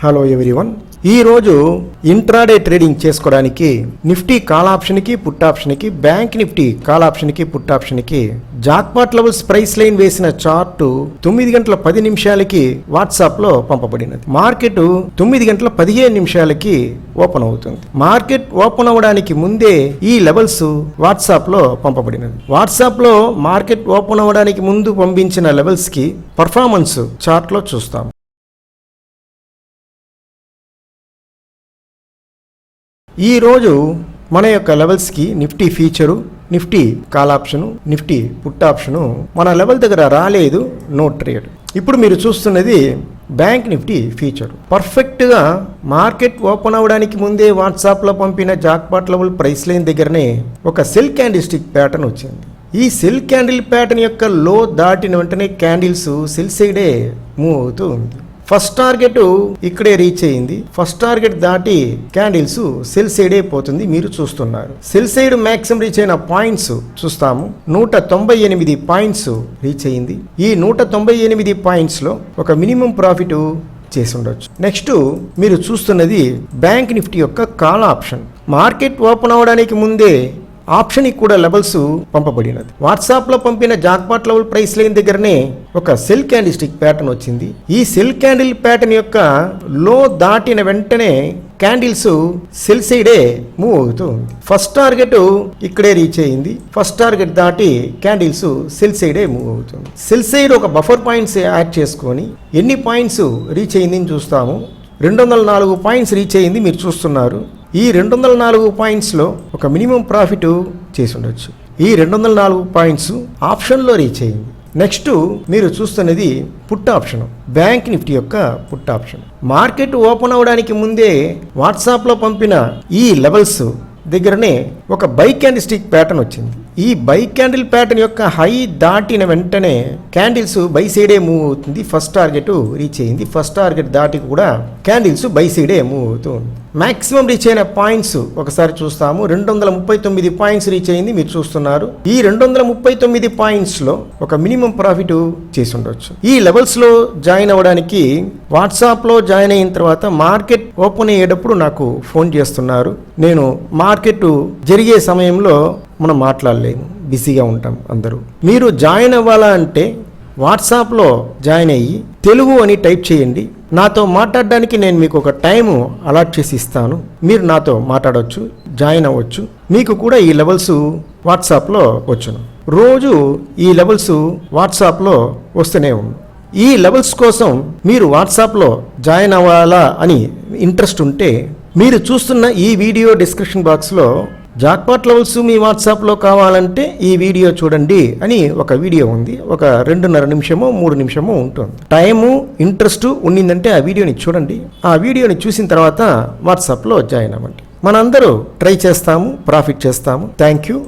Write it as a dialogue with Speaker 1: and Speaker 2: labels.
Speaker 1: Hello everyone, ఈరోజు intraday trading చేసుకోవడానికి Nifty call ఆప్షన్కి పుట్ ఆప్షన్కి, బ్యాంక్ నిఫ్టీ కాల్ ఆప్షన్కి పుట్ ఆప్షన్కి జాక్పాట్ లెవెల్స్ ప్రైస్ లైన్ వేసిన చార్టు 9 గంటల 10 నిమిషాలకి వాట్సాప్లో పంపబడినది. మార్కెట్ 9 గంటల 15 నిమిషాలకి ఓపెన్ అవుతుంది. మార్కెట్ ఓపెన్ అవ్వడానికి ముందే ఈ లెవెల్స్ వాట్సాప్లో పంపబడినది. వాట్సాప్లో మార్కెట్ ఓపెన్ అవ్వడానికి ముందు పంపించిన లెవెల్స్కి పర్ఫార్మెన్స్ చార్ట్లో చూస్తాం. ఈరోజు మన యొక్క లెవెల్స్కి Nifty future, Nifty call option, Nifty put option మన లెవెల్ దగ్గర రాలేదు, నో ట్రేడ్. ఇప్పుడు మీరు చూస్తున్నది బ్యాంక్ నిఫ్టీ ఫీచరు. పర్ఫెక్ట్గా మార్కెట్ ఓపెన్ అవ్వడానికి ముందే వాట్సాప్లో పంపిన జాక్పాట్ లెవెల్ ప్రైస్ లైన్ దగ్గరనే ఒక సెల్ క్యాండిల్ స్టిక్ ప్యాటర్న్ వచ్చింది. ఈ సెల్ క్యాండిల్ ప్యాటర్న్ యొక్క లో దాటిన వెంటనే క్యాండిల్స్ సెల్ సైడే మూవ్ అవుతూ ఉంది. ఫస్ట్ టార్గెట్ ఇక్కడే రీచ్ అయింది. ఫస్ట్ టార్గెట్ దాటి క్యాండిల్స్ సెల్ సైడ్ అయిపోతుంది, మీరు చూస్తున్నారు. సెల్ సైడ్ మ్యాక్సిమం రీచ్ అయిన పాయింట్స్ చూస్తాము. 198 పాయింట్స్ రీచ్ అయింది. ఈ 198 పాయింట్స్ లో ఒక మినిమం ప్రాఫిట్ చేసి ఉండొచ్చు. నెక్స్ట్ మీరు చూస్తున్నది బ్యాంక్ నిఫ్టీ యొక్క కాల్ ఆప్షన్. మార్కెట్ ఓపెన్ అవడానికి ముందే ఆప్షన్ కూడా లెవెల్స్ పంపబడినది. వాట్సాప్లో పంపిన జాక్పాట్ లెవెల్ ప్రైస్ లైన్ దగ్గరనే ఒక సెల్ క్యాండిల్ స్టిక్ ప్యాటర్న్ వచ్చింది. ఈ సెల్ క్యాండిల్ ప్యాటర్న్ యొక్క లో దాటిన వెంటనే క్యాండిల్స్ సెల్ సైడే మూవ్ అవుతుంది. ఫస్ట్ టార్గెట్ ఇక్కడే రీచ్ అయింది. ఫస్ట్ టార్గెట్ దాటి క్యాండిల్స్ సెల్ సైడే మూవ్ అవుతుంది. సెల్ సైడ్ ఒక బఫర్ పాయింట్స్ యాడ్ చేసుకొని ఎన్ని పాయింట్స్ రీచ్ అయింది చూస్తాము. 204 పాయింట్స్ రీచ్ అయింది, మీరు చూస్తున్నారు. ఈ 204 పాయింట్స్లో ఒక మినిమం ప్రాఫిట్ చేసి ఉండొచ్చు. ఈ 204 పాయింట్స్ ఆప్షన్లో రీచ్ అయింది. నెక్స్ట్ మీరు చూస్తున్నది పుట్ ఆప్షన్, బ్యాంక్ నిఫ్టీ యొక్క పుట్ ఆప్షన్. మార్కెట్ ఓపెన్ అవడానికి ముందే వాట్సాప్లో పంపిన ఈ లెవెల్స్ దగ్గరనే ఒక బై క్యాండిల్ స్టిక్ ప్యాటర్న్ వచ్చింది. ఈ బై క్యాండిల్ ప్యాటర్న్ యొక్క హై దాటిన వెంటనే క్యాండిల్స్ బై సైడే మూవ్ అవుతుంది. ఫస్ట్ టార్గెట్ రీచ్ అయింది. ఫస్ట్ టార్గెట్ దాటి కూడా క్యాండిల్స్ బై సైడే మూవ్ అవుతుంది. మాక్సిమం రీచ్ అయిన పాయింట్స్ ఒకసారి చూస్తాము. 239 పాయింట్స్ రీచ్ అయింది, మీరు చూస్తున్నారు. ఈ 239 పాయింట్స్లో ఒక మినిమం ప్రాఫిట్ చేసి ఉండొచ్చు. ఈ లెవెల్స్లో జాయిన్ అవ్వడానికి వాట్సాప్లో జాయిన్ అయిన తర్వాత మార్కెట్ ఓపెన్ అయ్యేటప్పుడు నాకు ఫోన్ చేస్తున్నారు. నేను మార్కెట్ జరిగే సమయంలో మనం మాట్లాడలేము, బిజీగా ఉంటాం అందరూ. మీరు జాయిన్ అవ్వాలా అంటే వాట్సాప్లో జాయిన్ అయ్యి తెలుగు అని టైప్ చేయండి. నాతో మాట్లాడడానికి నేను మీకు ఒక టైము అలాట్ చేసి ఇస్తాను. మీరు నాతో మాట్లాడవచ్చు, జాయిన్ అవ్వచ్చు. మీకు కూడా ఈ లెవెల్స్ వాట్సాప్లో వచ్చును. రోజు ఈ లెవెల్స్ వాట్సాప్లో వస్తూనే ఉంది. ఈ లెవెల్స్ కోసం మీరు వాట్సాప్లో జాయిన్ అవ్వాలా అని ఇంట్రెస్ట్ ఉంటే మీరు చూస్తున్న ఈ వీడియో డిస్క్రిప్షన్ బాక్స్లో జాక్పాట్ లెవెల్స్ మీ వాట్సాప్లో కావాలంటే ఈ వీడియో చూడండి అని ఒక వీడియో ఉంది. ఒక 2.5 నిమిషమో 3 నిమిషమో ఉంటుంది. టైము ఇంట్రెస్ట్ ఉండిందంటే ఆ వీడియోని చూడండి. ఆ వీడియోని చూసిన తర్వాత వాట్సాప్లో జాయిన్ అవ్వండి. మనందరూ ట్రై చేస్తాము, ప్రాఫిట్ చేస్తాము. Thank you.